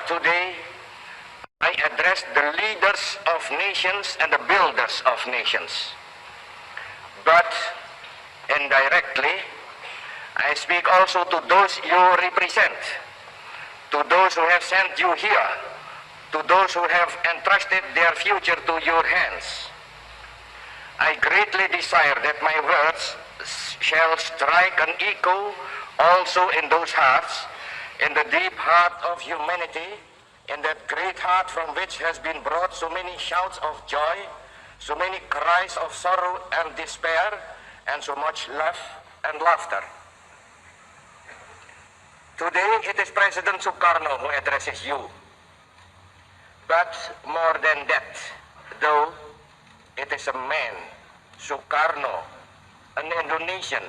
today I address the leaders of nations and the builders of nations. But indirectly, I speak also to those you represent, to those who have sent you here, to those who have entrusted their future to your hands. I greatly desire that my words shall strike an echo also in those hearts, in the deep heart of humanity, in that great heart from which has been brought so many shouts of joy, so many cries of sorrow and despair, and so much love and laughter. Today it is Presiden Sukarno who addresses you. But more than that, though, it is a man, Sukarno, an Indonesian,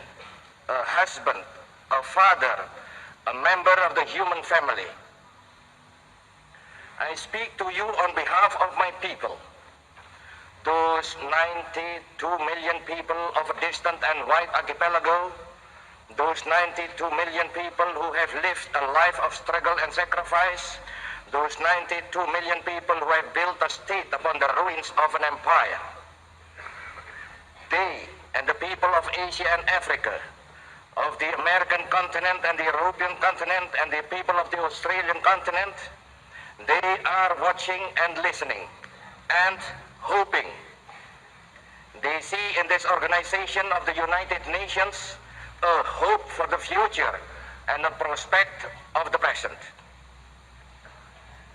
a husband, a father, a member of the human family. I speak to you on behalf of my people, those 92 million people of a distant and wide archipelago, those 92 million people who have lived a life of struggle and sacrifice, those 92 million people who have built a state upon the ruins of an empire. They and the people of Asia and Africa, of the American continent and the European continent and the people of the Australian continent, they are watching and listening and hoping. They see in this organization of the United Nations a hope for the future and a prospect of the present.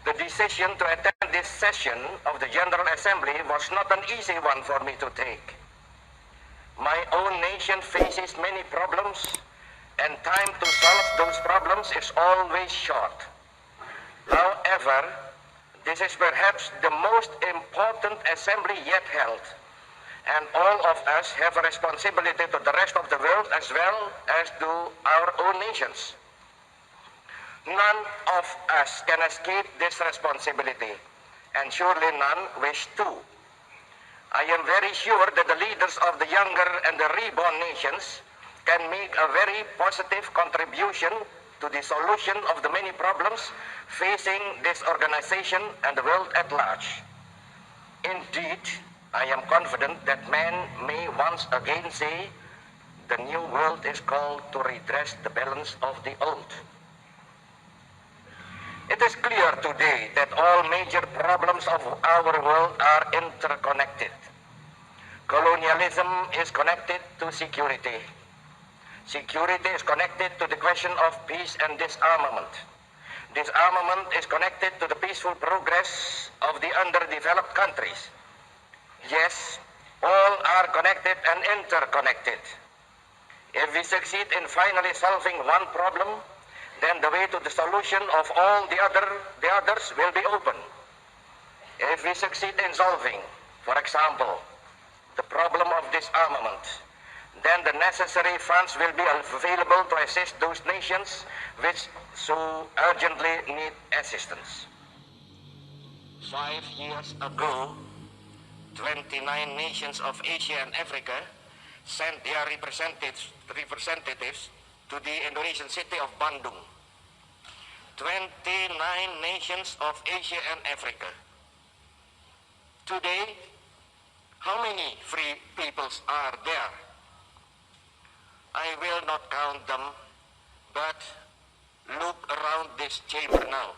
The decision to attend this session of the General Assembly was not an easy one for me to take. My own nation faces many problems, and time to solve those problems is always short. However, this is perhaps the most important assembly yet held, and all of us have a responsibility to the rest of the world as well as to our own nations. None of us can escape this responsibility, and surely none wish to. I am very sure that the leaders of the younger and the reborn nations can make a very positive contribution to the solution of the many problems facing this organization and the world at large. Indeed, I am confident that man may once again say, the new world is called to redress the balance of the old. It is clear today that all major problems of our world are interconnected. Colonialism is connected to security. Security is connected to the question of peace and disarmament. Disarmament is connected to the peaceful progress of the underdeveloped countries. Yes, all are connected and interconnected. If we succeed in finally solving one problem, then the way to the solution of all the others will be open. If we succeed in solving, for example, the problem of disarmament, then the necessary funds will be available to assist those nations which so urgently need assistance. 5 years ago, 29 nations of Asia and Africa sent their representatives to the Indonesian city of Bandung. 29 nations of Asia and Africa. Today, how many free peoples are there? I will not count them, but look around this chamber now.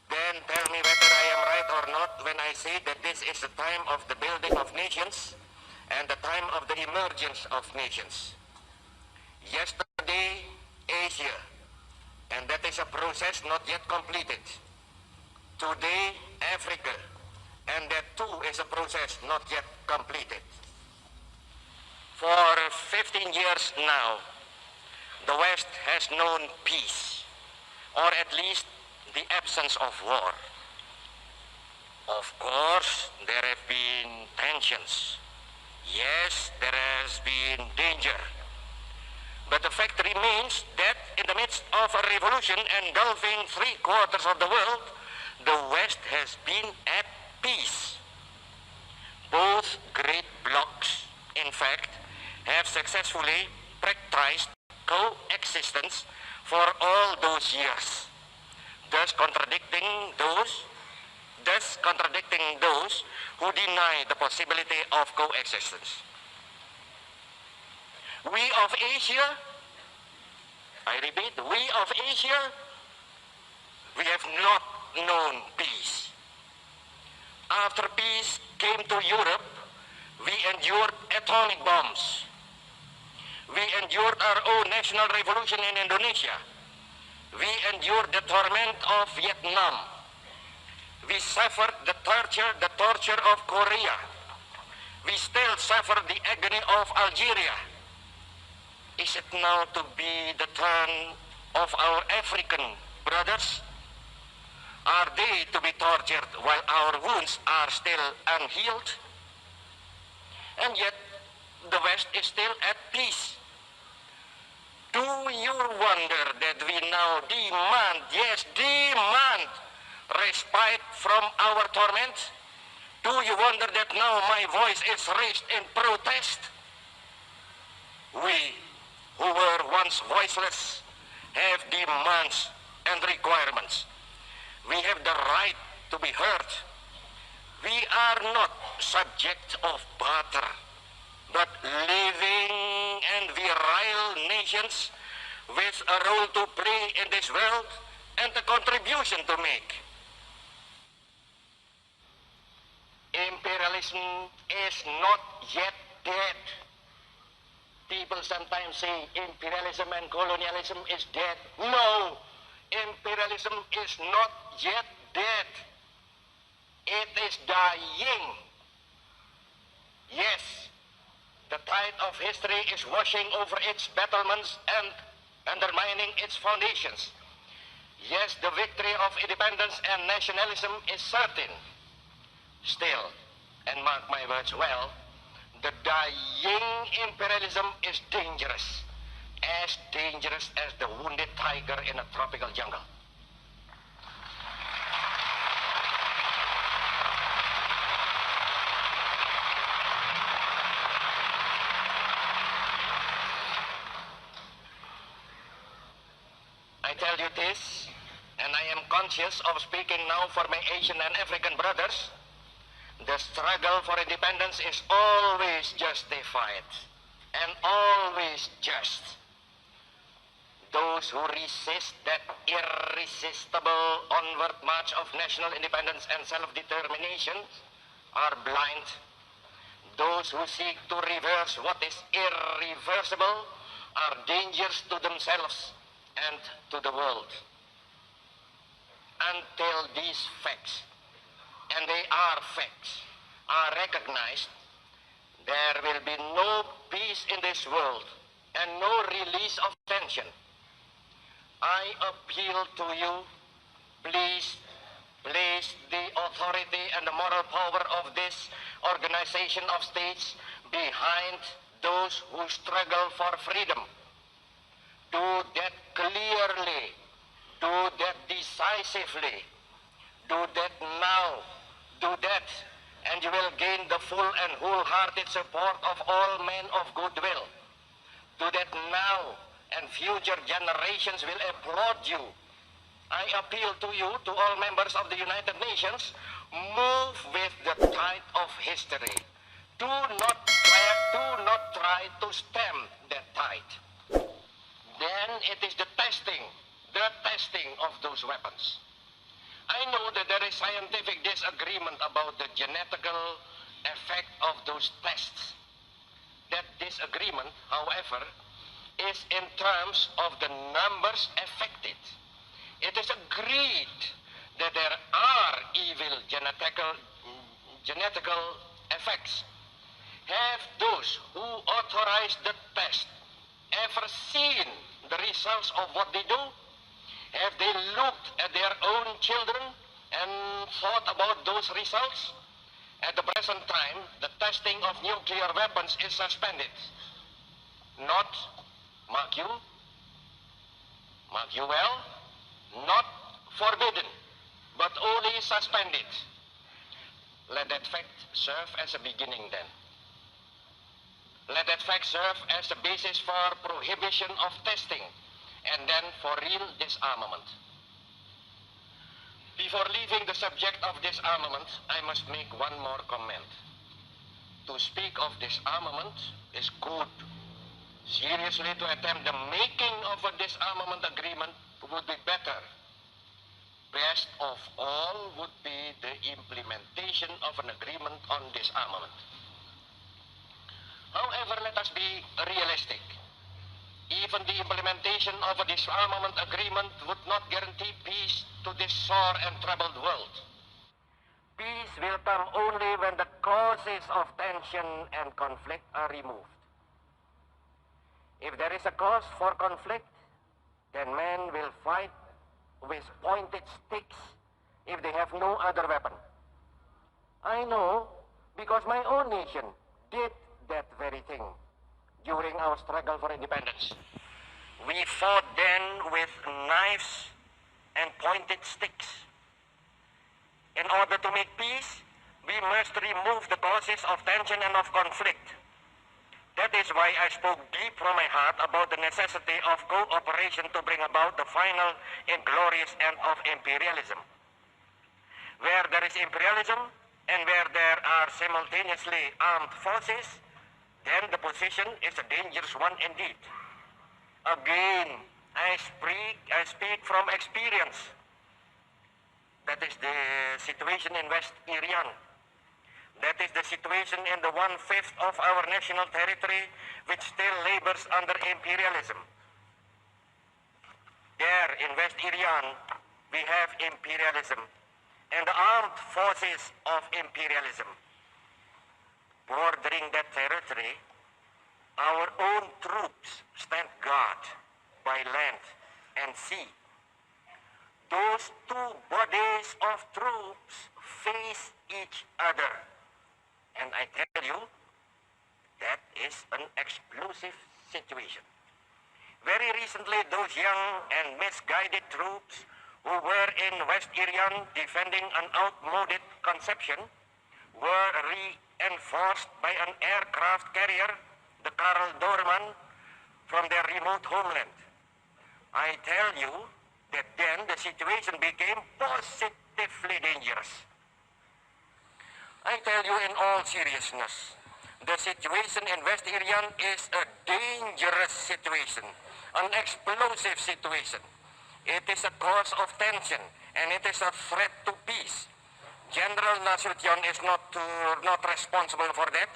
Then tell me whether I am right or not when I say that this is the time of the building of nations and the time of the emergence of nations. Yesterday, Asia, and that is a process not yet completed. Today, Africa, and that too is a process not yet completed. For 15 years now, the West has known peace, or at least the absence of war. Of course, there have been tensions. Yes, there has been danger. But the fact remains that in the midst of a revolution engulfing 3/4 of the world, the West has been at peace. Both great blocs, in fact, have successfully practiced coexistence for all those years. thus contradicting those who deny the possibility of coexistence. We of Asia, I repeat, we of Asia, we have not known peace. After peace came to Europe, we endured atomic bombs. We endured our own national revolution in Indonesia. We endured the torment of Vietnam. We suffered the torture of Korea. We still suffer the agony of Algeria. Is it now to be the turn of our African brothers? Are they to be tortured while our wounds are still unhealed? And yet, the West is still at peace. Do you wonder that we now demand, yes, demand respite from our torment? Do you wonder that now my voice is raised in protest? We, who were once voiceless, have demands and requirements. We have the right to be heard. We are not subject of barter, but living and virile nations with a role to play in this world and a contribution to make. Imperialism is not yet dead. People sometimes say imperialism and colonialism is dead. No, imperialism is not yet dead. It is dying. Yes, the tide of history is washing over its battlements and undermining its foundations. Yes, the victory of independence and nationalism is certain. Still, and mark my words well, the dying imperialism is dangerous as the wounded tiger in a tropical jungle. I tell you this, and I am conscious of speaking now for my Asian and African brothers. The struggle for independence is always justified and always just. Those who resist that irresistible onward march of national independence and self-determination are blind. Those who seek to reverse what is irreversible are dangerous to themselves and to the world. Until these facts, and they are facts, are recognized, there will be no peace in this world and no release of tension. I appeal to you, please place the authority and the moral power of this organization of states behind those who struggle for freedom. Do that clearly, do that decisively, do that now, do that, and you will gain the full and wholehearted support of all men of goodwill. Do that now, and future generations will applaud you. I appeal to you, to all members of the United Nations, move with the tide of history. Do not try to stem that tide. Then it is the testing of those weapons. I know that there is scientific disagreement about the genetical effect of those tests. That disagreement, however, is in terms of the numbers affected. It is agreed that there are evil genetical effects. Have those who authorize the test ever seen the results of what they do? Have they looked at their own children and thought about those results? At the present time, the testing of nuclear weapons is suspended. Not, mark you well, not forbidden, but only suspended. Let that fact serve as a beginning then. Let that fact serve as the basis for prohibition of testing and then for real disarmament. Before leaving the subject of disarmament, I must make one more comment. To speak of disarmament is good. Seriously, to attempt the making of a disarmament agreement would be better. Best of all would be the implementation of an agreement on disarmament. However, let us be realistic. Even the implementation of a disarmament agreement would not guarantee peace to this sore and troubled world. Peace will come only when the causes of tension and conflict are removed. If there is a cause for conflict, then men will fight with pointed sticks if they have no other weapon. I know because my own nation did that very thing during our struggle for independence. We fought then with knives and pointed sticks. In order to make peace, we must remove the causes of tension and of conflict. That is why I spoke deep from my heart about the necessity of cooperation to bring about the final inglorious end of imperialism. Where there is imperialism and where there are simultaneously armed forces, then the position is a dangerous one indeed. Again, I speak from experience. That is the situation in West Irian. That is the situation in the 1/5 of our national territory which still labors under imperialism. There in West Irian, we have imperialism and the armed forces of imperialism. Bordering that territory, our own troops stand guard by land and sea. Those two bodies of troops face each other. And I tell you, that is an explosive situation. Very recently, those young and misguided troops who were in West Irian defending an outmoded conception were reinforced by an aircraft carrier, the Karl Doorman, from their remote homeland. I tell you that then the situation became positively dangerous. I tell you in all seriousness, the situation in West Irian is a dangerous situation, an explosive situation. It is a cause of tension and it is a threat to peace. General Nasution is not responsible for that.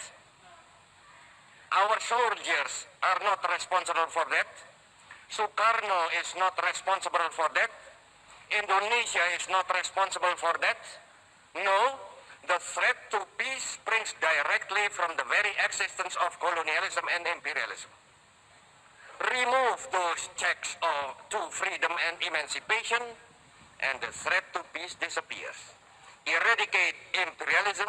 Our soldiers are not responsible for that. Sukarno is not responsible for that. Indonesia is not responsible for that. No, the threat to peace springs directly from the very existence of colonialism and imperialism. Remove those checks to freedom and emancipation, and the threat to peace disappears. Eradicate imperialism,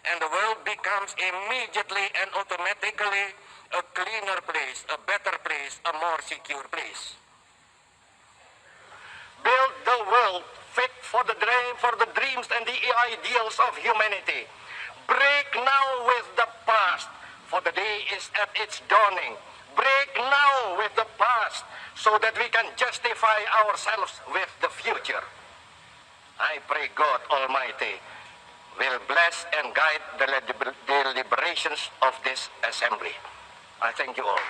and the world becomes immediately and automatically a cleaner place, a better place, a more secure place. Build the world fit for the dreams and the ideals of humanity. Break now with the past, for the day is at its dawning. Break now with the past, so that we can justify ourselves with the future. I pray God Almighty will bless and guide the deliberations of this assembly. I thank you all.